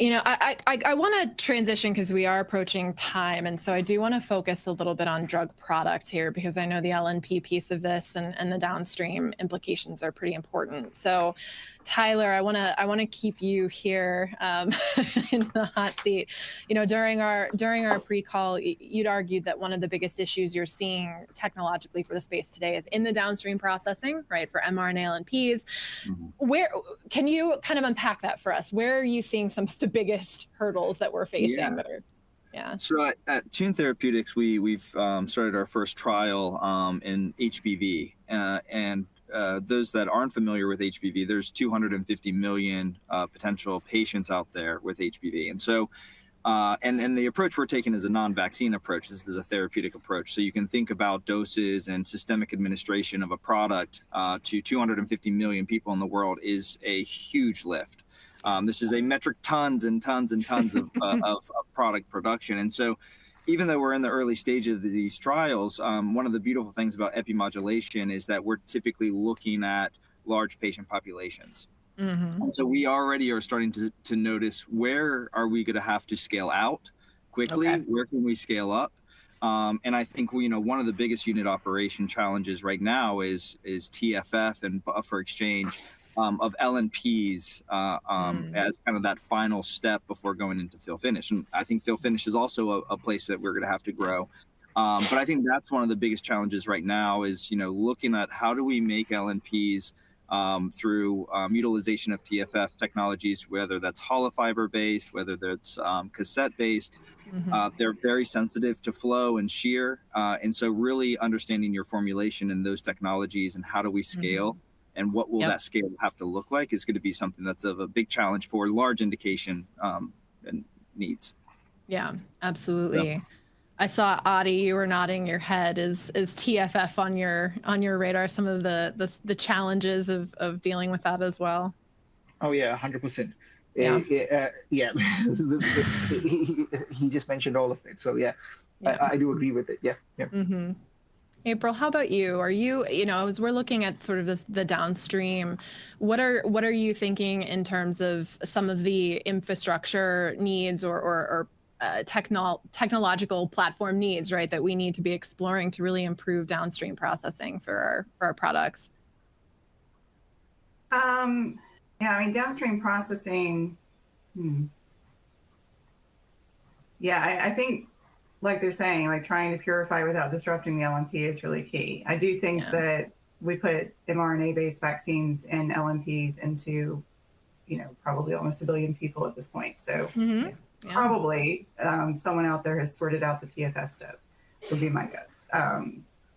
I want to transition because we are approaching time. And so I do want to focus a little bit on drug product here, because I know the LNP piece of this and the downstream implications are pretty important. So Tyler, I want to keep you here in the hot seat. During our pre-call, you'd argued that one of the biggest issues you're seeing technologically for the space today is in the downstream processing, right, for mRNA-LNPs. Where can you kind of unpack that for us? Where are you seeing some of the biggest hurdles that we're facing? So at Tune Therapeutics, we've started our first trial in HBV, and those that aren't familiar with HBV, there's 250 million potential patients out there with HBV, and so. And the approach we're taking is a non-vaccine approach. This is a therapeutic approach. So you can think about doses and systemic administration of a product to 250 million people in the world is a huge lift. This is a metric tons and tons and tons of product production. And so even though we're in the early stages of these trials, one of the beautiful things about epimodulation is that we're typically looking at large patient populations. And so we already are starting to notice, where are we going to have to scale out quickly? Okay. Where can we scale up? And I think one of the biggest unit operation challenges right now is TFF and buffer exchange of LNPs as kind of that final step before going into fill finish. And I think fill finish is also a place that we're going to have to grow. But I think that's one of the biggest challenges right now is looking at how do we make LNPs through utilization of TFF technologies, whether that's hollow fiber based, whether that's cassette based. They're very sensitive to flow and shear. And so really understanding your formulation in those technologies and how do we scale and what will that scale have to look like is going to be something that's of a big challenge for large indication and needs. Yeah, absolutely. Yep. I saw Adi, you were nodding your head. Is TFF on your radar? Some of the challenges of dealing with that as well. Oh yeah, 100%. Yeah. He just mentioned all of it. So yeah. I do agree with it. Yeah. April, how about you? Are you, as we're looking at sort of the downstream, what are you thinking in terms of some of the infrastructure needs or technological platform needs, right, that we need to be exploring to really improve downstream processing for our products? Downstream processing. I think, like they're saying, like trying to purify without disrupting the LNP is really key. I do think that we put mRNA-based vaccines and LNPs into, probably almost 1 billion people at this point. So. Probably someone out there has sorted out the TFF stuff, would be my guess.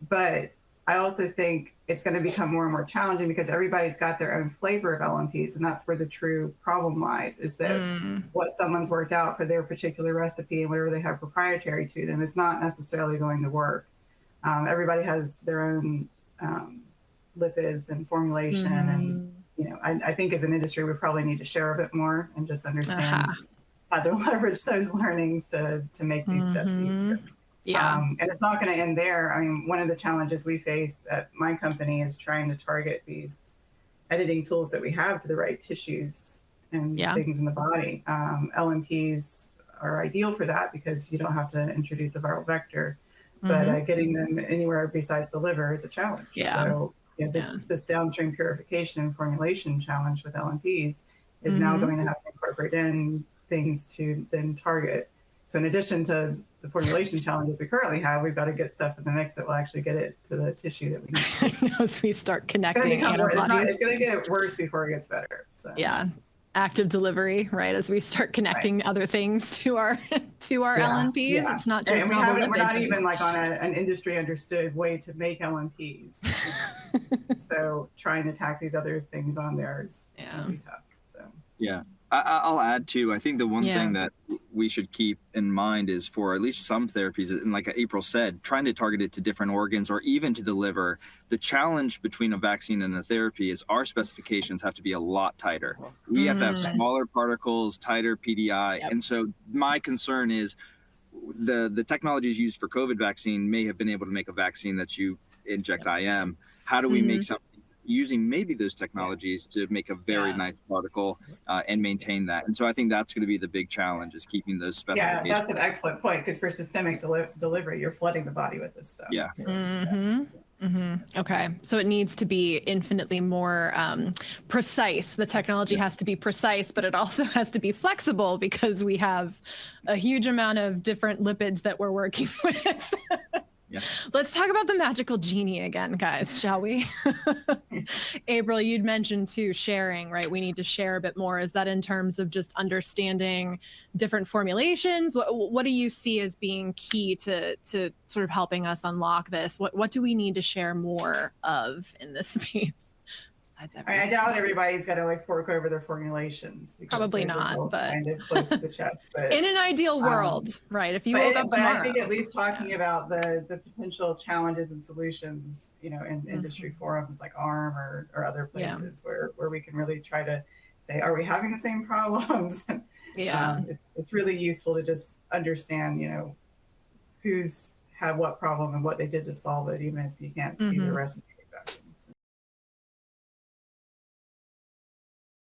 But I also think it's going to become more and more challenging because everybody's got their own flavor of LNPs, and that's where the true problem lies, is that what someone's worked out for their particular recipe and whatever they have proprietary to them is not necessarily going to work. Everybody has their own lipids and formulation, and I think as an industry we probably need to share a bit more and just understand how to leverage those learnings to make these steps easier. And it's not going to end there. I mean, one of the challenges we face at my company is trying to target these editing tools that we have to the right tissues and things in the body. LNPs are ideal for that because you don't have to introduce a viral vector, but getting them anywhere besides the liver is a challenge. So this downstream purification and formulation challenge with LNPs is now going to have to incorporate in things to then target. So in addition to the formulation challenges we currently have, we've got to get stuff in the mix that will actually get it to the tissue that we need. As we start connecting antibodies. It's going to get worse before it gets better. So. Active delivery, right? As we start connecting other things to our LNPs, it's not just we're not even like on an industry understood way to make LNPs. So trying to tack these other things on there is going to be tough. So I'll add too. I think the one thing that we should keep in mind is for at least some therapies, and like April said, trying to target it to different organs or even to the liver. The challenge between a vaccine and a therapy is our specifications have to be a lot tighter. We have to have smaller particles, tighter PDI. And so my concern is the technologies used for COVID vaccine may have been able to make a vaccine that you inject IM. How do we make something using maybe those technologies to make a very nice particle and maintain that. And so I think that's going to be the big challenge, is keeping those specifications. Yeah, that's an excellent point, because for systemic delivery, you're flooding the body with this stuff. Yeah. So, Okay, so it needs to be infinitely more precise. The technology has to be precise, but it also has to be flexible, because we have a huge amount of different lipids that we're working with. Yeah. Let's talk about the magical genie again, guys, shall we? April, you'd mentioned too sharing, right? We need to share a bit more. Is that in terms of just understanding different formulations? What do you see as being key to sort of helping us unlock this? What do we need to share more of in this space? I doubt everybody's got to like fork over their formulations. Probably not, but kind of close to the chest. But in an ideal world, right? If you woke up tomorrow, I think at least talking about the potential challenges and solutions, you know, in industry forums like ARM or other places where we can really try to say, are we having the same problems? It's really useful to just understand, you know, who's had what problem and what they did to solve it, even if you can't see the recipe